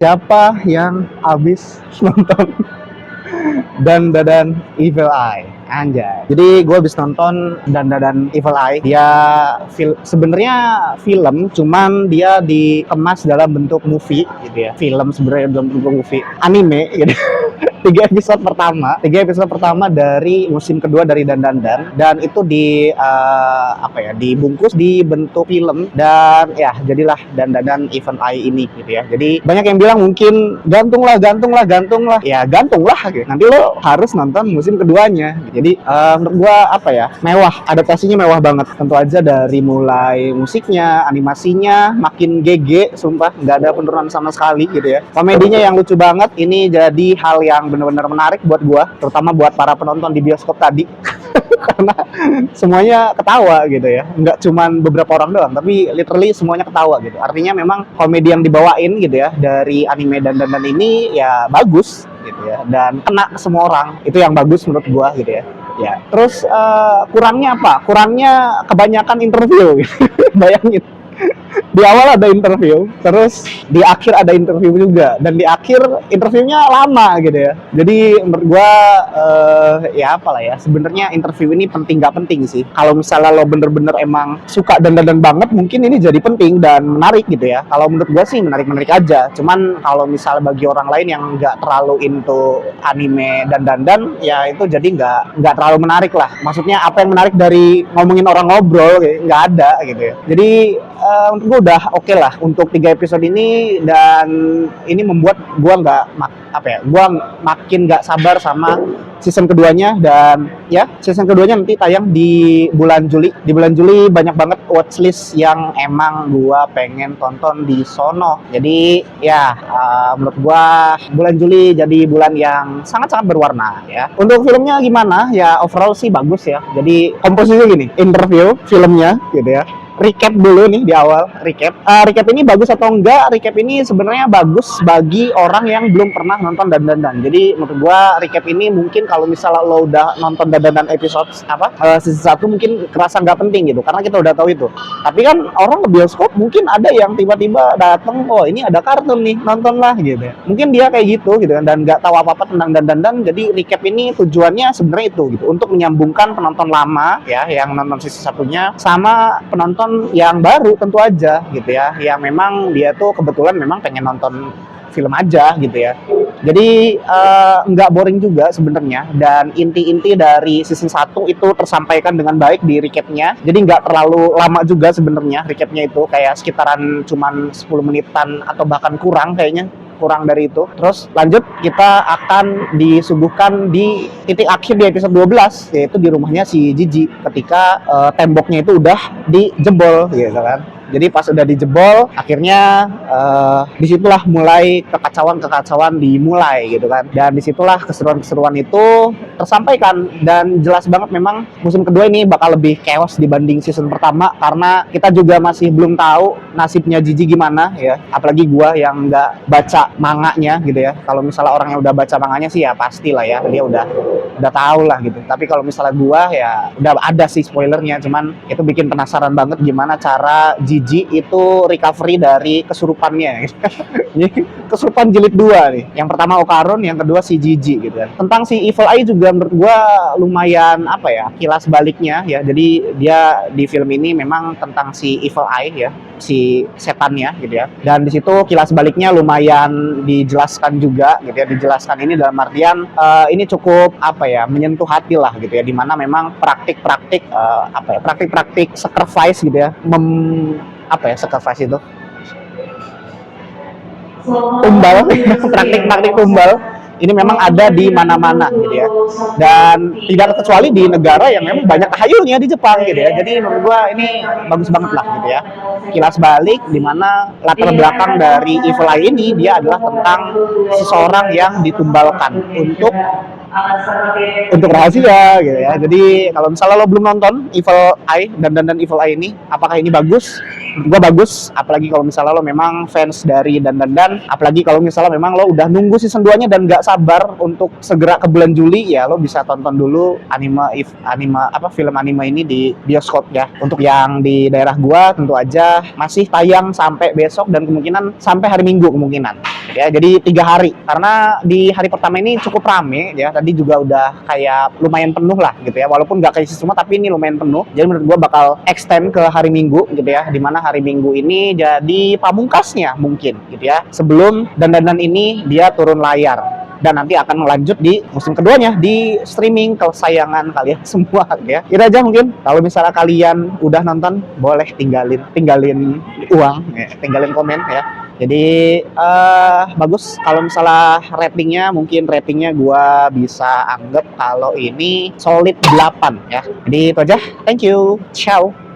Siapa yang habis nonton Dandadan Evil Eye? Anjay. Jadi gue habis nonton Dandadan Evil Eye. Dia sebenarnya film, cuman dia dikemas dalam bentuk movie gitu ya. Film sebenarnya dalam bentuk movie, anime gitu. Tiga episode pertama dari musim kedua dari Dandadan, dan itu dibungkus di bentuk film, dan ya jadilah Dandadan Evil Eye ini gitu ya. Jadi banyak yang bilang mungkin gantung lah, ya gantung lah gitu. Nanti lo harus nonton musim keduanya. Jadi menurut gua mewah, adaptasinya mewah banget. Tentu aja dari mulai musiknya, animasinya makin GG, sumpah nggak ada penurunan sama sekali gitu ya. Komedinya yang lucu banget, ini jadi hal yang benar-benar menarik buat gua, terutama buat para penonton di bioskop tadi. Karena semuanya ketawa gitu ya, nggak cuman beberapa orang doang, tapi literally semuanya ketawa gitu. Artinya memang komedi yang dibawain gitu ya dari anime dan ini ya bagus gitu ya, dan kena ke semua orang. Itu yang bagus menurut gua gitu ya. Ya, terus kurangnya apa? Kurangnya kebanyakan interview gitu. Bayangin, di awal ada interview, terus di akhir ada interview juga, dan di akhir interviewnya lama gitu ya. Jadi menurut gua sebenarnya interview ini penting nggak penting sih. Kalau misalnya lo bener-bener emang suka dan banget, mungkin ini jadi penting dan menarik gitu ya. Kalau menurut gua sih menarik aja. Cuman kalau misalnya bagi orang lain yang nggak terlalu into anime dan ya itu jadi nggak terlalu menarik lah. Maksudnya apa yang menarik dari ngomongin orang ngobrol gitu, nggak ada gitu ya. Jadi menurut gue udah oke lah untuk 3 episode ini, dan ini membuat gue gue makin nggak sabar sama season keduanya. Dan ya season keduanya nanti tayang di bulan Juli. Di bulan Juli banyak banget watchlist yang emang gue pengen tonton di sono. Jadi ya menurut gue bulan Juli jadi bulan yang sangat-sangat berwarna ya. Untuk filmnya gimana? Ya overall sih bagus ya. Jadi komposisi gini, interview, filmnya gitu ya. Recap dulu nih di awal, recap ini bagus atau enggak? Recap ini sebenarnya bagus bagi orang yang belum pernah nonton Dandadan. Jadi menurut gua recap ini mungkin kalau misalnya lo udah nonton Dandadan episode season 1 mungkin kerasa nggak penting gitu, karena kita udah tahu itu. Tapi kan orang ke bioskop mungkin ada yang tiba-tiba datang, oh ini ada kartun nih, nonton lah gitu ya. Mungkin dia kayak gitu kan, dan nggak tahu apa-apa tentang Dandadan. Jadi recap ini tujuannya sebenarnya itu gitu, untuk menyambungkan penonton lama ya yang nonton season 1-nya sama penonton yang baru tentu aja gitu ya, yang memang dia tuh kebetulan memang pengen nonton film aja gitu ya. Jadi nggak boring juga sebenarnya, dan inti-inti dari season 1 itu tersampaikan dengan baik di recapnya. Jadi nggak terlalu lama juga sebenarnya recapnya, itu kayak sekitaran cuman 10 menitan atau bahkan kurang, kayaknya kurang dari itu. Terus lanjut, kita akan disuguhkan di titik akhir di episode 12, yaitu di rumahnya si Gigi ketika temboknya itu udah dijebol gitu kan. Jadi pas udah dijebol, akhirnya disitulah mulai kekacauan dimulai gitu kan. Dan disitulah keseruan-keseruan itu tersampaikan, dan jelas banget memang musim kedua ini bakal lebih chaos dibanding season pertama, karena kita juga masih belum tahu nasibnya Gigi gimana ya. Apalagi gua yang nggak baca manganya gitu ya. Kalau misalnya orang yang udah baca manganya sih ya pastilah ya, dia udah tahu lah gitu. Tapi kalau misalnya gua ya udah ada sih spoilernya, cuman itu bikin penasaran banget gimana cara Gigi itu recovery dari kesurupannya. Kesurupan jilid 2 nih. Yang pertama Okarun, yang kedua si Gigi gitu kan. Tentang si Evil Eye juga menurut gua lumayan kilas baliknya ya. Jadi dia di film ini memang tentang si Evil Eye ya, si setannya gitu ya. Dan di situ kilas baliknya lumayan dijelaskan juga gitu ya. Dijelaskan ini dalam artian ini cukup menyentuh hati lah gitu ya, dimana memang praktik-praktik sacrifice gitu ya, sacrifice itu tumbal. Praktik-praktik tumbal ini memang ada di mana-mana gitu ya, dan tidak terkecuali di negara yang memang banyak tahayulnya, di Jepang gitu ya. Jadi menurut gua ini bagus banget lah gitu ya, kilas balik dimana latar belakang dari Evil Eye ini dia adalah tentang seseorang yang ditumbalkan untuk untuk rahasia gitu ya. Jadi kalau misalnya lo belum nonton Evil Eye dan Evil Eye ini, apakah ini bagus? Menurut gua bagus, apalagi kalau misalnya lo memang fans dari dan, apalagi kalau misalnya memang lo udah nunggu season 2-nya dan nggak sabar untuk segera ke bulan Juli, ya lo bisa tonton dulu film anime ini di bioskop ya. Untuk yang di daerah gua tentu aja masih tayang sampai besok dan kemungkinan sampai hari Minggu kemungkinan. Ya, jadi 3 hari. Karena di hari pertama ini cukup rame ya. Tadi juga udah kayak lumayan penuh lah gitu ya. Walaupun nggak keisi semua, tapi ini lumayan penuh. Jadi menurut gua bakal extend ke hari Minggu gitu ya. Dimana hari Minggu ini jadi pamungkasnya mungkin gitu ya. Sebelum dan ini dia turun layar. Dan nanti akan melanjut di musim keduanya di streaming kesayangan kalian semua ya. Itu aja mungkin. Kalau misalnya kalian udah nonton, boleh tinggalin uang ya, tinggalin komen ya. Jadi bagus. Kalau misalnya ratingnya gua bisa anggap kalau ini solid 8 ya. Jadi itu aja. Thank you. Ciao.